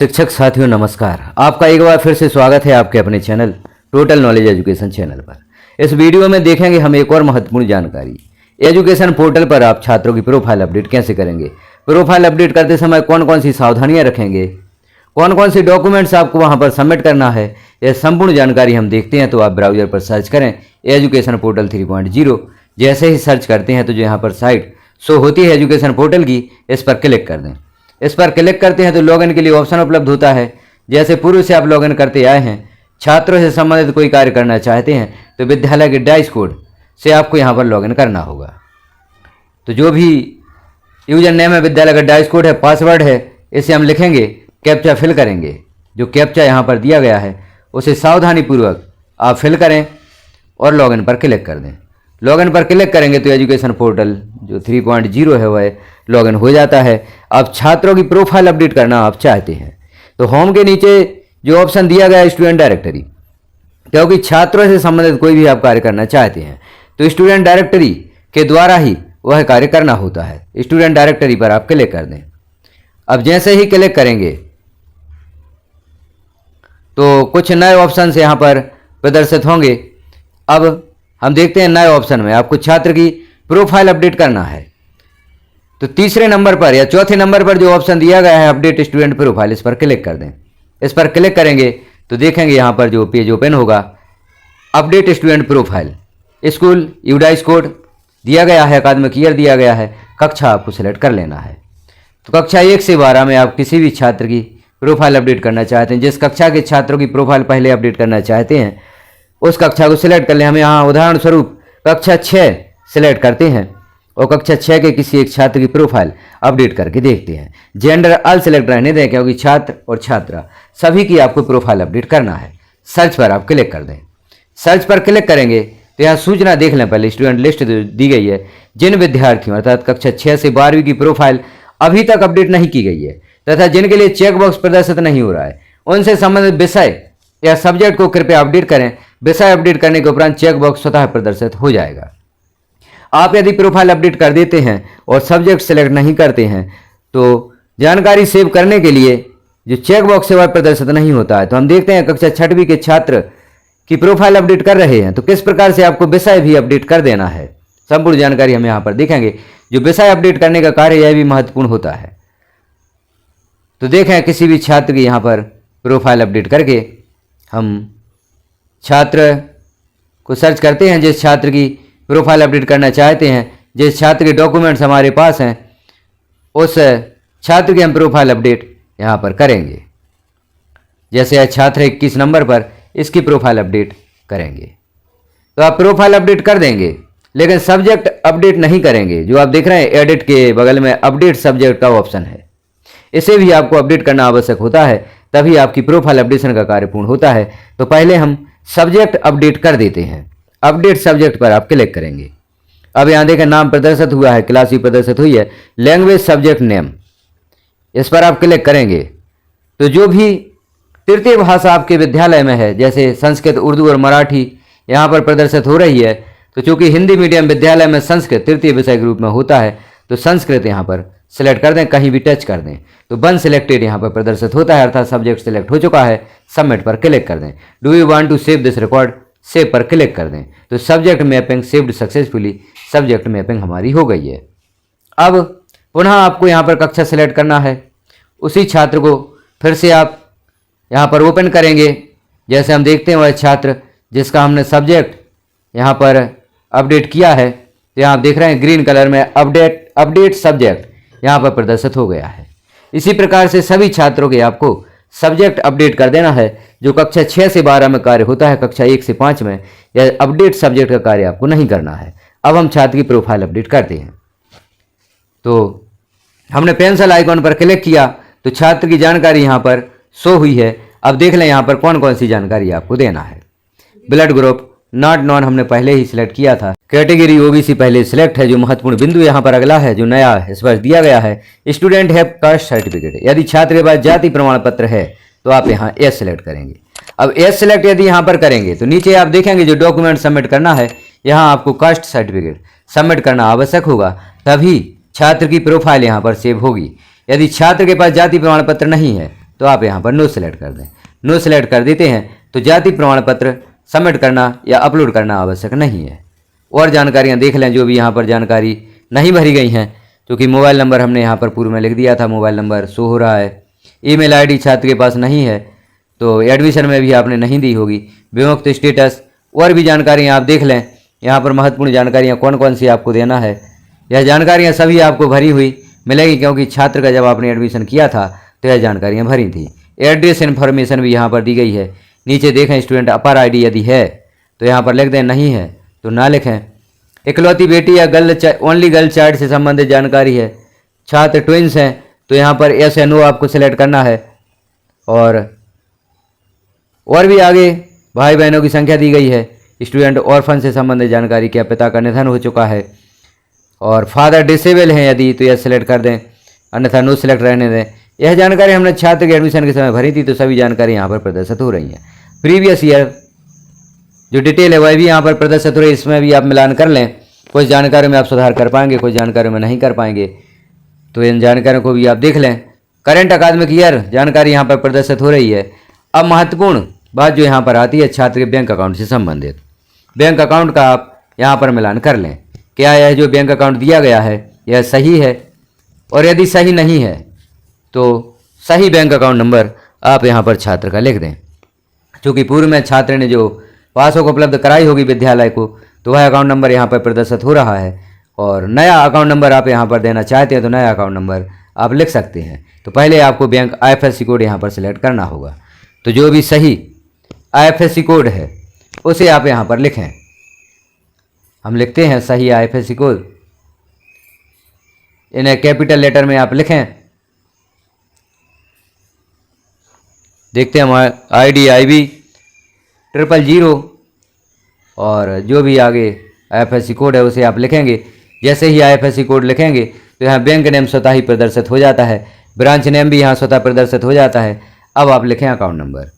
शिक्षक साथियों नमस्कार। आपका एक बार फिर से स्वागत है आपके अपने channel total knowledge education channel पर। इस वीडियो में देखेंगे हम एक और महत्वपूर्ण जानकारी। एजुकेशन पोर्टल पर आप छात्रों की प्रोफाइल अपडेट कैसे करेंगे, प्रोफाइल अपडेट करते समय कौन कौन सी सावधानियां रखेंगे, कौन कौन से डॉक्यूमेंट्स आपको वहां पर सबमिट करना है, यह संपूर्ण जानकारी हम देखते हैं। तो आप ब्राउजर पर सर्च करें एजुकेशन पोर्टल 3.0। जैसे ही सर्च करते हैं तो जो यहाँ पर साइट शो होती है एजुकेशन पोर्टल की, इस पर क्लिक कर दें। इस पर क्लिक करते हैं तो लॉगिन के लिए ऑप्शन उपलब्ध होता है। जैसे पूर्व से आप लॉगिन करते आए हैं, छात्रों से संबंधित कोई कार्य करना चाहते हैं तो विद्यालय के डाइस कोड से आपको यहाँ पर लॉगिन करना होगा। तो जो भी यूजर नेम है, विद्यालय का डाइस कोड है, पासवर्ड है, इसे हम लिखेंगे, कैप्चा फिल करेंगे। जो कैप्चा यहाँ पर दिया गया है उसे सावधानीपूर्वक आप फिल करें और लॉगिन पर क्लिक कर दें। लॉगिन पर क्लिक करेंगे तो एजुकेशन पोर्टल जो 3.0 है वह लॉगिन हो जाता है। अब छात्रों की प्रोफाइल अपडेट करना आप चाहते हैं तो होम के नीचे जो ऑप्शन दिया गया है स्टूडेंट डायरेक्टरी, क्योंकि छात्रों से संबंधित कोई भी आप कार्य करना चाहते हैं तो स्टूडेंट डायरेक्टरी के द्वारा ही वह कार्य करना होता है। स्टूडेंट डायरेक्टरी पर आप क्लिक कर दें। अब जैसे ही क्लिक करेंगे तो कुछ नए ऑप्शन यहाँ पर प्रदर्शित होंगे। अब हम देखते हैं नए ऑप्शन में आपको छात्र की प्रोफाइल अपडेट करना है तो तीसरे नंबर पर या चौथे नंबर पर जो ऑप्शन दिया गया है अपडेट स्टूडेंट प्रोफाइल, इस पर क्लिक कर दें। इस पर क्लिक करेंगे तो देखेंगे यहाँ पर जो पेज ओपन होगा, update student profile, school UDISE code दिया गया है, अकादमिक ईयर दिया गया है, कक्षा आपको सेलेक्ट कर लेना है। तो कक्षा 1 से 12 में आप किसी भी छात्र की प्रोफाइल अपडेट करना चाहते हैं, जिस कक्षा के छात्रों की प्रोफाइल पहले अपडेट करना चाहते हैं उस कक्षा को सिलेक्ट कर लें। हम यहाँ उदाहरण स्वरूप कक्षा 6 सिलेक्ट करते हैं और कक्षा 6 के किसी एक छात्र की प्रोफाइल अपडेट करके देखते हैं। जेंडर अल सिलेक्ट रहने दें, क्योंकि छात्र और छात्रा सभी की आपको प्रोफाइल अपडेट करना है। सर्च पर आप क्लिक कर दें। सर्च पर क्लिक करेंगे तो यहाँ सूचना देख लें, पहले स्टूडेंट लिस्ट दी गई है। जिन विद्यार्थियों अर्थात कक्षा 6 से 12वीं की प्रोफाइल अभी तक अपडेट नहीं की गई है तथा जिनके लिए चेक बॉक्स प्रदर्शित नहीं हो रहा है, उनसे संबंधित विषय या सब्जेक्ट को कृपया अपडेट करें। विषय अपडेट करने के उपरांत चेक बॉक्स स्वतः प्रदर्शित हो जाएगा। आप यदि प्रोफाइल अपडेट कर देते हैं और सब्जेक्ट सेलेक्ट नहीं करते हैं तो जानकारी सेव करने के लिए जो चेक बॉक्स है वह प्रदर्शित नहीं होता है। तो हम देखते हैं कक्षा 6वीं के छात्र की प्रोफाइल अपडेट कर रहे हैं तो किस प्रकार से आपको विषय भी अपडेट कर देना है, संपूर्ण जानकारी हम यहाँ पर देखेंगे। जो विषय अपडेट करने का कार्य यह भी महत्वपूर्ण होता है। तो देखें किसी भी छात्र की यहाँ पर प्रोफाइल अपडेट करके हम छात्र को सर्च करते हैं, जिस छात्र की प्रोफाइल अपडेट करना चाहते हैं, जिस छात्र के डॉक्यूमेंट्स हमारे पास हैं उस छात्र की हम प्रोफाइल अपडेट यहाँ पर करेंगे। जैसे यह छात्र 21 नंबर पर, इसकी प्रोफाइल अपडेट करेंगे। तो आप प्रोफाइल अपडेट कर देंगे लेकिन सब्जेक्ट अपडेट नहीं करेंगे। जो आप देख रहे हैं एडिट के बगल में अपडेट सब्जेक्ट का ऑप्शन है, इसे भी आपको अपडेट करना आवश्यक होता है, तभी आपकी प्रोफाइल अपडेशन का कार्य पूर्ण होता है। तो पहले हम सब्जेक्ट अपडेट कर देते हैं। अपडेट सब्जेक्ट पर आप क्लिक करेंगे। अब यहाँ देखें नाम प्रदर्शित हुआ है, क्लास भी प्रदर्शित हुई है, लैंग्वेज सब्जेक्ट नेम, इस पर आप क्लिक करेंगे तो जो भी तृतीय भाषा आपके विद्यालय में है, जैसे संस्कृत, उर्दू और मराठी यहाँ पर प्रदर्शित हो रही है, तो चूंकि हिंदी मीडियम विद्यालय में संस्कृत तृतीय विषय के रूप में होता है तो संस्कृत यहाँ पर सिलेक्ट कर दें, कहीं भी टच कर दें तो वन सिलेक्टेड यहाँ पर प्रदर्शित होता है, अर्थात सब्जेक्ट सिलेक्ट हो चुका है। सबमिट पर क्लिक कर दें। Do you want to save this record, save पर क्लिक कर दें तो subject mapping saved successfully, subject mapping हमारी हो गई है। अब पुनः आपको यहाँ पर कक्षा सेलेक्ट करना है। उसी छात्र को फिर से आप यहाँ पर ओपन करेंगे। जैसे हम देखते हैं वह छात्र जिसका हमने सब्जेक्ट यहाँ पर अपडेट किया है, तो यहाँ आप देख रहे हैं ग्रीन कलर में अपडेट सब्जेक्ट यहाँ पर प्रदर्शित हो गया है। इसी प्रकार से सभी छात्रों के आपको सब्जेक्ट अपडेट कर देना है। जो कक्षा 6 से 12 में कार्य होता है, कक्षा 1 से 5 में यह अपडेट सब्जेक्ट का कार्य आपको नहीं करना है। अब हम छात्र की प्रोफाइल अपडेट करते हैं। तो हमने पेंसिल आइकॉन पर क्लिक किया तो छात्र की जानकारी यहाँ पर शो हुई है। अब देख लें यहाँ पर कौन कौन सी जानकारी आपको देना है। ब्लड ग्रुप नॉट नॉन हमने पहले ही सिलेक्ट किया था। कैटेगरी ओबीसी पहले सिलेक्ट है। जो महत्वपूर्ण बिंदु यहाँ पर अगला है जो नया इस बार दिया गया है, स्टूडेंट हैव कास्ट सर्टिफिकेट। यदि छात्र के पास जाति प्रमाण पत्र है तो आप यहाँ एस सिलेक्ट करेंगे। अब एस सिलेक्ट यदि यहाँ पर करेंगे तो नीचे आप देखेंगे जो डॉक्यूमेंट सबमिट करना है, यहाँ आपको कास्ट सर्टिफिकेट सबमिट करना आवश्यक होगा, तभी छात्र की प्रोफाइल यहाँ पर सेव होगी। यदि छात्र के पास जाति प्रमाण पत्र नहीं है तो आप यहाँ पर नो सेलेक्ट कर दें। नो सेलेक्ट कर देते हैं तो जाति प्रमाण पत्र सबमिट करना या अपलोड करना आवश्यक नहीं है। और जानकारियाँ देख लें जो भी यहाँ पर जानकारी नहीं भरी गई हैं, क्योंकि मोबाइल नंबर हमने यहाँ पर पूर्व में लिख दिया था, मोबाइल नंबर शो हो रहा है। ईमेल आईडी छात्र के पास नहीं है तो एडमिशन में भी आपने नहीं दी होगी। विमुक्त स्टेटस और भी जानकारियाँ आप देख लें। यहाँ पर महत्वपूर्ण जानकारियाँ कौन कौन सी आपको देना है, यह जानकारियाँ सभी आपको भरी हुई मिलेगी, क्योंकि छात्र का जब आपने एडमिशन किया था तो यह जानकारियाँ भरी थी। एड्रेस इन्फॉर्मेशन भी यहाँ पर दी गई है। नीचे देखें स्टूडेंट अपर आईडी यदि है तो यहाँ पर लिख दें, नहीं है तो ना लिखें। इकलौती बेटी या ओनली गर्ल चाइल्ड से संबंधित जानकारी है। छात्र ट्विंस हैं तो यहाँ पर यस या नो आपको सिलेक्ट करना है। और भी आगे भाई बहनों की संख्या दी गई है। स्टूडेंट ऑर्फन से संबंधित जानकारी, क्या पिता का निधन हो चुका है और फादर डिसेबल हैं यदि तो यह सिलेक्ट कर दें, अन्यथा नो सिलेक्ट रहने दें। यह जानकारी हमने छात्र के एडमिशन के समय भरी थी तो सभी जानकारी यहाँ पर प्रदर्शित हो रही हैं। प्रीवियस ईयर जो डिटेल है वह भी यहाँ पर प्रदर्शित हो रही है, इसमें भी आप मिलान कर लें। कुछ जानकारियों में आप सुधार कर पाएंगे, कुछ जानकारियों में नहीं कर पाएंगे, तो इन जानकारियों को भी आप देख लें। करेंट अकादमिक ईयर जानकारी यहाँ पर प्रदर्शित हो रही है। अब महत्वपूर्ण बात जो यहाँ पर आती है छात्र के बैंक अकाउंट से संबंधित। बैंक अकाउंट का आप यहाँ पर मिलान कर लें, क्या यह जो बैंक अकाउंट दिया गया है यह सही है, और यदि सही नहीं है तो सही बैंक अकाउंट नंबर आप यहाँ पर छात्र का लिख दें। क्योंकि पूर्व में छात्र ने जो पासबुक उपलब्ध कराई होगी विद्यालय को, तो वह अकाउंट नंबर यहाँ पर प्रदर्शित हो रहा है। और नया अकाउंट नंबर आप यहाँ पर देना चाहते हैं तो नया अकाउंट नंबर आप लिख सकते हैं। तो पहले आपको बैंक IFSC कोड यहाँ पर सिलेक्ट करना होगा। तो जो भी सही IFSC कोड है उसे आप यहाँ पर लिखें। हम लिखते हैं सही IFSC कोड, इन्हें कैपिटल लेटर में आप लिखें। देखते हैं हमारा IDIB 000 और जो भी आगे IFSC कोड है उसे आप लिखेंगे। जैसे ही IFSC कोड लिखेंगे तो यहाँ बैंक नेम स्वतः ही प्रदर्शित हो जाता है, ब्रांच नेम भी यहाँ स्वतः प्रदर्शित हो जाता है। अब आप लिखें अकाउंट नंबर।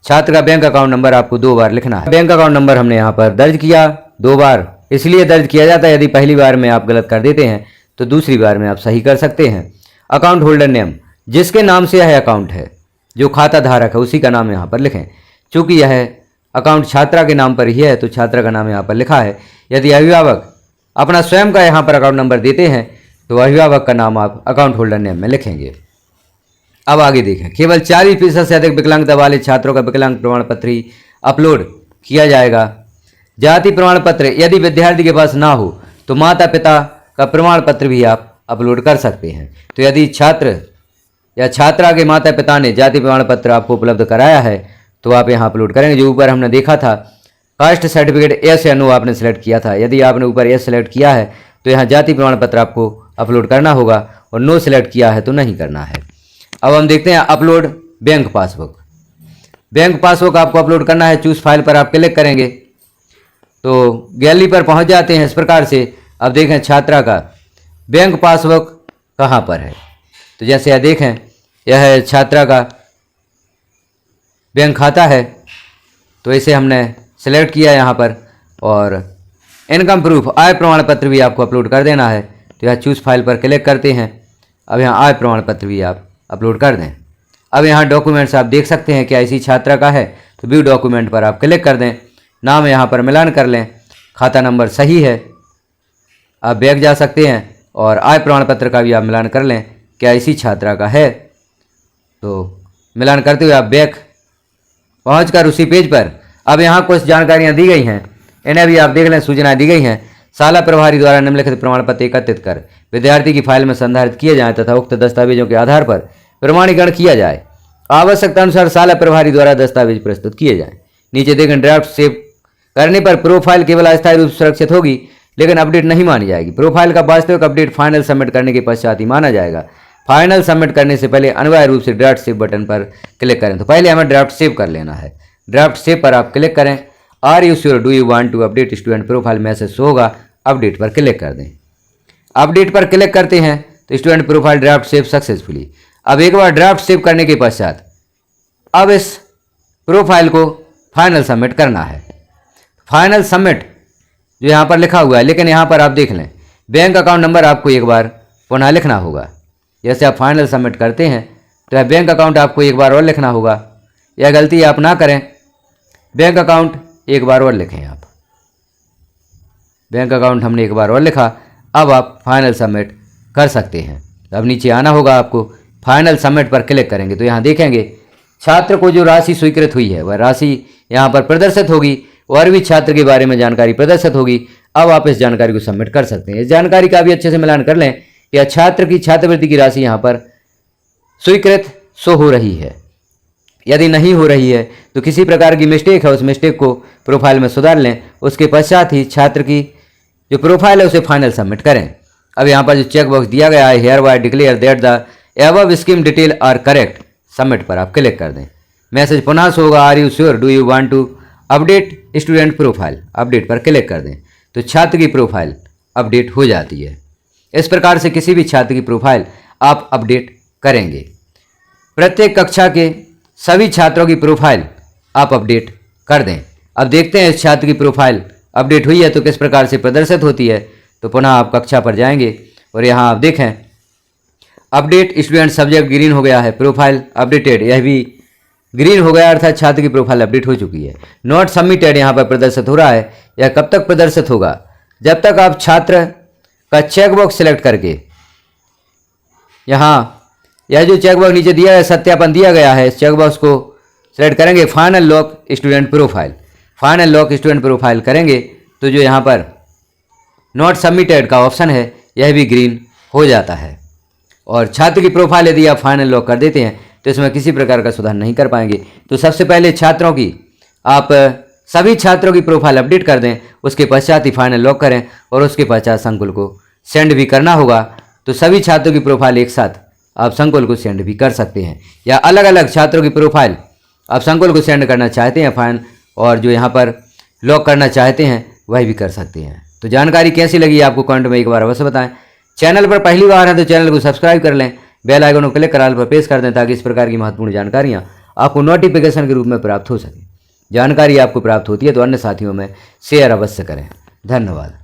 छात्र का बैंक अकाउंट नंबर आपको 2 बार लिखना है। बैंक अकाउंट नंबर हमने यहाँ पर दर्ज किया 2 बार, इसलिए दर्ज किया जाता है। यदि पहली बार में आप गलत कर देते हैं तो दूसरी बार में आप सही कर सकते हैं। अकाउंट होल्डर नेम, जिसके नाम से यह अकाउंट है, जो खाता धारक है उसी का नाम यहाँ पर लिखें। चूँकि यह अकाउंट छात्रा के नाम पर ही है तो छात्रा का नाम यहाँ पर लिखा है। यदि अभिभावक अपना स्वयं का यहाँ पर अकाउंट नंबर देते हैं तो अभिभावक का नाम आप अकाउंट होल्डर नेम में लिखेंगे। अब आगे देखें, केवल 40% से अधिक विकलांगता वाले छात्रों का विकलांग प्रमाण पत्र ही अपलोड किया जाएगा। जाति प्रमाण पत्र यदि विद्यार्थी के पास ना हो तो माता पिता का प्रमाण पत्र भी आप अपलोड कर सकते हैं। तो यदि छात्र या छात्रा के माता पिता ने जाति प्रमाण पत्र आपको उपलब्ध कराया है तो आप यहाँ अपलोड करेंगे। जो ऊपर हमने देखा था कास्ट सर्टिफिकेट यस या नो आपने सेलेक्ट किया था। यदि आपने ऊपर यस सेलेक्ट किया है तो यहाँ जाति प्रमाण पत्र आपको अपलोड करना होगा, और नो सेलेक्ट किया है तो नहीं करना है। अब हम देखते हैं upload bank passbook. Bank passbook आपको अपलोड करना है। चूज फाइल पर आप क्लिक करेंगे तो गैलरी पर पहुंच जाते हैं। इस प्रकार से अब देखें छात्रा का बैंक पासबुक कहाँ पर है। तो जैसे यह देखें, यह है छात्रा का बैंक खाता है, तो इसे हमने सेलेक्ट किया यहाँ पर। और इनकम प्रूफ आय प्रमाण पत्र भी आपको अपलोड कर देना है। तो यह चूज फाइल पर क्लिक करते हैं। अब यहाँ आय प्रमाण पत्र भी आप अपलोड कर दें। अब यहाँ डॉक्यूमेंट्स आप देख सकते हैं क्या इसी छात्रा का है, तो व्यू डॉक्यूमेंट पर आप क्लिक कर दें। नाम यहाँ पर मिलान कर लें, खाता नंबर सही है, आप बैक जा सकते हैं। और आय प्रमाण पत्र का भी आप मिलान कर लें, क्या इसी छात्रा का है। तो मिलान करते हुए आप बैक पहुंचकर उसी पेज पर अब यहाँ कुछ जानकारियाँ दी गई हैं, इन्हें भी आप देख लें। सूचनाएं दी गई हैं। शाला प्रभारी द्वारा निम्नलिखित प्रमाण पत्र एकत्रित कर विद्यार्थी की फाइल में संधारित किए जाएं तथा उक्त दस्तावेजों के आधार पर प्रमाणीकरण किया जाए। आवश्यकता अनुसार शाला प्रभारी द्वारा दस्तावेज प्रस्तुत किए जाएं। नीचे देखें, ड्राफ्ट सेव करने पर प्रोफाइल केवल अस्थायी रूप से सुरक्षित होगी, लेकिन अपडेट नहीं मानी जाएगी। प्रोफाइल का वास्तविक अपडेट फाइनल सबमिट करने के पश्चात ही माना जाएगा। फाइनल सबमिट करने से पहले अनिवार्य रूप से ड्राफ्ट सेव बटन पर क्लिक करें। तो पहले हमें ड्राफ्ट सेव कर लेना है। ड्राफ्ट सेव पर आप क्लिक करें। Are you sure, do you want to update student profile message show होगा, अपडेट पर क्लिक कर दें। अपडेट पर क्लिक करते हैं तो student profile draft save successfully. अब एक बार ड्राफ्ट सेव करने के पश्चात अब इस प्रोफाइल को फाइनल सबमिट करना है। फाइनल सबमिट जो यहाँ पर लिखा हुआ है, लेकिन यहाँ पर आप देख लें बैंक अकाउंट नंबर आपको एक बार पुनः लिखना होगा। जैसे आप फाइनल सबमिट करते हैं तो यह बैंक अकाउंट आपको एक बार और लिखना होगा। यह गलती आप ना करें, बैंक अकाउंट एक बार और लिखें आप। बैंक अकाउंट हमने एक बार और लिखा। अब आप फाइनल सबमिट कर सकते हैं। अब नीचे आना होगा आपको, फाइनल सबमिट पर क्लिक करेंगे तो यहाँ देखेंगे छात्र को जो राशि स्वीकृत हुई है वह राशि यहाँ पर प्रदर्शित होगी और भी छात्र के बारे में जानकारी प्रदर्शित होगी। अब आप इस जानकारी को सबमिट कर सकते हैं। इस जानकारी का भी अच्छे से मिलान कर लें या छात्र की छात्रवृत्ति की राशि यहाँ पर स्वीकृत शो हो रही है। यदि नहीं हो रही है तो किसी प्रकार की मिस्टेक है, उस मिस्टेक को प्रोफाइल में सुधार लें। उसके पश्चात ही छात्र की जो प्रोफाइल है उसे फाइनल सबमिट करें। अब यहाँ पर जो चेक बॉक्स दिया गया है, hereby declare that the above scheme detail are correct, submit पर आप क्लिक कर दें। मैसेज पुनः शो होगा, are you sure, do you want to update student profile, update पर क्लिक कर दें तो छात्र की प्रोफाइल अपडेट हो जाती है। इस प्रकार से किसी भी छात्र की प्रोफाइल आप अपडेट करेंगे। प्रत्येक कक्षा के सभी छात्रों की प्रोफाइल आप अपडेट कर दें। अब देखते हैं इस छात्र की प्रोफाइल अपडेट हुई है तो किस प्रकार से प्रदर्शित होती है। तो पुनः आप कक्षा पर जाएंगे और यहाँ आप देखें अपडेट स्टूडेंट सब्जेक्ट ग्रीन हो गया है, प्रोफाइल अपडेटेड यह भी ग्रीन हो गया, अर्थात छात्र की प्रोफाइल अपडेट हो चुकी है। नॉट सबमिटेड यहाँ पर प्रदर्शित हो रहा है। यह कब तक प्रदर्शित होगा? जब तक आप छात्र का चेकबॉक्स सिलेक्ट करके यहाँ यह जो चेकबॉक्स नीचे दिया है सत्यापन दिया गया है, इस चेकबॉक्स को सिलेक्ट करेंगे, final lock student profile, final lock student profile करेंगे तो जो यहाँ पर नॉट सबमिटेड का ऑप्शन है यह भी ग्रीन हो जाता है। और छात्र की प्रोफाइल यदि आप फाइनल लॉक कर देते हैं तो इसमें किसी प्रकार का सुधार नहीं कर पाएंगे। तो सबसे पहले छात्रों की आप सभी छात्रों की प्रोफाइल अपडेट कर दें, उसके पश्चात ही फाइनल लॉक करें और उसके पश्चात संकुल को सेंड भी करना होगा। तो सभी छात्रों की प्रोफाइल एक साथ आप संकुल को सेंड भी कर सकते हैं, या अलग अलग छात्रों की प्रोफाइल आप संकुल को सेंड करना चाहते हैं फाइन और जो यहाँ पर लॉक करना चाहते हैं वह भी कर सकते हैं। तो जानकारी कैसी लगी आपको कमेंट में एक बार अवश्य बताएं। चैनल पर पहली बार है तो चैनल को सब्सक्राइब कर लें, बेल आइकन को क्लिक कर ऑल पर प्रेस कर दें ताकि इस प्रकार की महत्वपूर्ण जानकारियाँ आपको नोटिफिकेशन के रूप में प्राप्त हो सके। जानकारी आपको प्राप्त होती है तो अन्य साथियों में शेयर अवश्य करें। धन्यवाद।